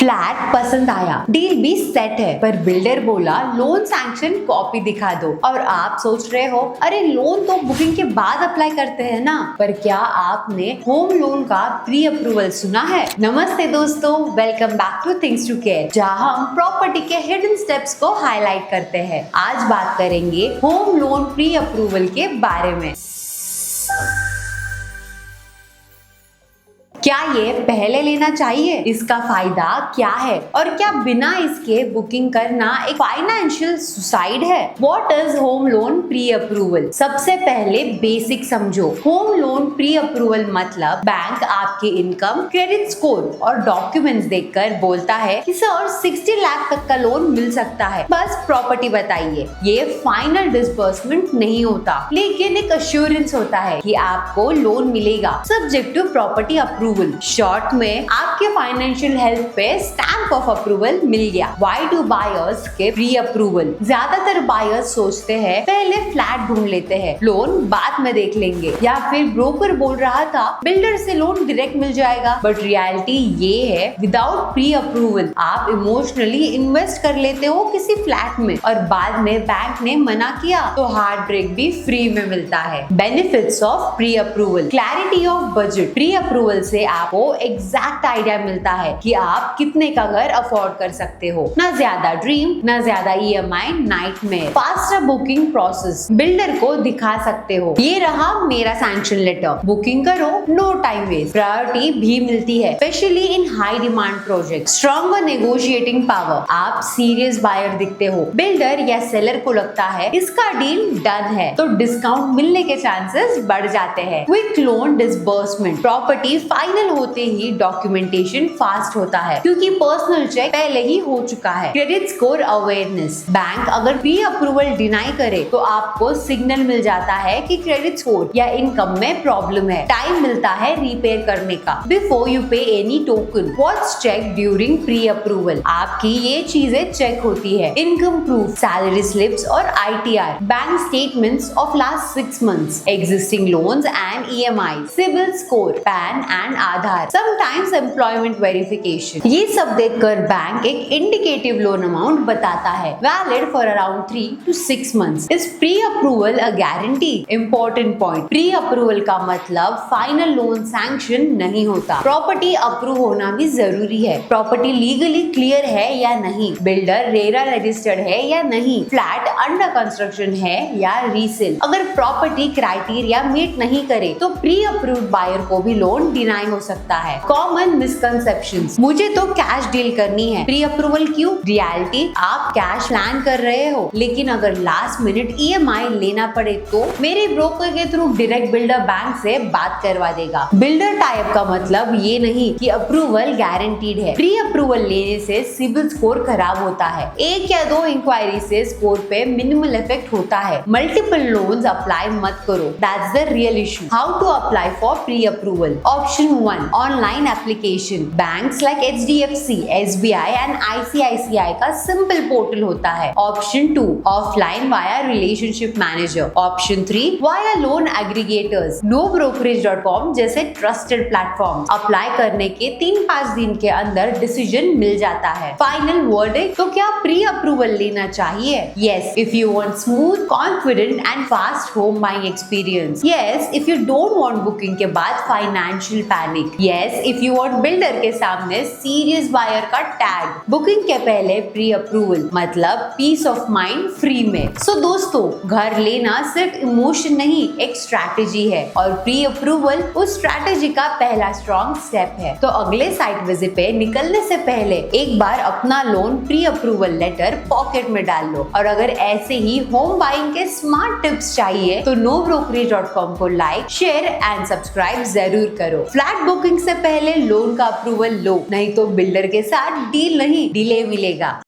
Flat पसंद आया, deal भी सेट है, पर बिल्डर बोला लोन सैंक्शन कॉपी दिखा दो। और आप सोच रहे हो अरे लोन तो बुकिंग के बाद अप्लाई करते हैं ना। पर क्या आपने होम लोन का प्री अप्रूवल सुना है? नमस्ते दोस्तों, welcome back to things to care, जहां हम प्रॉपर्टी के हिडन स्टेप्स को हाईलाइट करते हैं। आज बात करेंगे होम लोन प्री अप्रूवल के बारे में। क्या ये पहले लेना चाहिए? इसका फायदा क्या है? और क्या बिना इसके बुकिंग करना एक फाइनेंशियल सुसाइड है? What is home loan pre approval? सबसे पहले बेसिक समझो। होम लोन प्री अप्रूवल मतलब बैंक आपके इनकम, क्रेडिट स्कोर और डॉक्यूमेंट्स देखकर बोलता है कि सर 60 लाख तक का लोन मिल सकता है, बस प्रॉपर्टी बताइए। ये फाइनल डिसबर्समेंट नहीं होता, लेकिन एक अश्योरेंस होता है कि आपको लोन मिलेगा subject to property approval. Short में आपके फाइनेंशियल हेल्थ पे स्टैंप ऑफ अप्रूवल मिल गया। Why do buyers के प्री अप्रूवल? ज्यादातर बायर्स सोचते हैं पहले फ्लैट ढूंढ लेते हैं, लोन बाद में देख लेंगे, या फिर ब्रोकर बोल रहा था बिल्डर से लोन डायरेक्ट मिल जाएगा। बट रियलिटी ये है, विदाउट प्री अप्रूवल आप इमोशनली इन्वेस्ट कर लेते हो किसी फ्लैट में और बाद में बैंक ने मना किया तो हार्ट ब्रेक भी फ्री में मिलता है। Benefits of pre approval: clarity of budget. Pre approval से आपको एग्जैक्ट आइडिया मिलता है कि आप कितने का घर अफोर्ड कर सकते हो। ना ज्यादा ड्रीम, ना ज्यादा EMI nightmare. Faster booking process, builder को दिखा सकते हो ये रहा मेरा सैंक्शन लेटर, बुकिंग करो, नो टाइम वेस्ट। प्रायोरिटी भी मिलती है specially in high demand project. Stronger negotiating power, आप सीरियस बायर दिखते हो, बिल्डर या सेलर को लगता है इसका डील डन है तो डिस्काउंट मिलने के चांसेस बढ़ जाते हैं। Quick loan disbursement, property final होते ही डॉक्यूमेंटेशन फास्ट होता है क्योंकि पर्सनल चेक पहले ही हो चुका है। क्रेडिट स्कोर अवेयरनेस, बैंक अगर प्री अप्रूवल डिनाई करे तो आपको सिग्नल मिल जाता है कि क्रेडिट स्कोर या इनकम में प्रॉब्लम है, टाइम मिलता है रिपेयर करने का। Before you pay any token, what's check during pre approval? आपकी ये चीजें चेक होती है, इनकम प्रूफ, सैलरी स्लिप्स और ITR, bank statements of last 6 months, existing loans and EMI, CIBIL score, PAN and Aadhaar, sometimes employment verification. ये सब देखकर bank एक इंडिकेटिव लोन अमाउंट बताता है, valid for around 3 to 6 months। इस pre approval a guarantee? Important point, pre approval का मतलब final loan sanction नहीं होता। प्रॉपर्टी अप्रूव होना भी जरूरी है। प्रॉपर्टी लीगली क्लियर है या नहीं, बिल्डर रेरा रजिस्टर्ड है या नहीं, फ्लैट अंडर कंस्ट्रक्शन है या रीसेल। अगर प्रॉपर्टी क्राइटेरिया मीट नहीं करे तो प्री अप्रूव्ड बायर को भी लोन डिनाई हो सकता है। कॉमन मिसकंसेप्शंस, मुझे तो कैश डील करनी है, प्री अप्रूवल क्यों? रियलिटी, आप कैश प्लान कर रहे हो, लेकिन अगर लास्ट मिनट EMI लेना पड़े तो मेरे ब्रोकर के थ्रू डायरेक्ट बिल्डर बैंक से बात करवा देगा। बिल्डर टाइप का मतलब ये नहीं कि अप्रूवल गारंटीड है। प्री अप्रूवल लेने से सिविल स्कोर खराब होता है, 1 या 2 इंक्वायरी से स्कोर पे मिनिमल इफेक्ट होता है। मल्टीपल लोन्स अप्लाई मत करो, that's the real issue. How to apply for pre approval? Option 1, online application. Banks like HDFC, SBI and ICICI का सिंपल पोर्टल होता है। Option 2, offline via relationship manager. Option 3, via loan aggregators, nobrokerage.com जैसे trusted platform. Apply करने के 3-5 दिन के अंदर decision मिल जाता है। फाइनल वर्डिक्ट, तो क्या प्री अप्रूवल लेना चाहिए? Yes, if you want smooth, confident and fast home buying experience. Yes, if you don't want booking के बाद financial panic. Yes, if you want builder के सामने सीरियस बायर का टैग। बुकिंग के पहले प्री अप्रूवल मतलब पीस ऑफ माइंड फ्री में। सो दोस्तों, घर लेना सिर्फ इमोशन नहीं, एक स्ट्रैटेजी है और प्री अप्रूवल उस स्ट्रैटेजी का पहला स्ट्रॉन्ग स्टेप है। तो अगले साइट विजिट पे निकलने से पहले एक बार अपना loan pre approval letter pocket में डाल लो। और अगर ऐसे ही होम बाइंग के स्मार्ट टिप्स चाहिए तो nobrokerage.com को लाइक, शेयर एंड सब्सक्राइब जरूर करो। फ्लैट बुकिंग से पहले लोन का अप्रूवल लो, नहीं तो बिल्डर के साथ डील नहीं, डिले मिलेगा।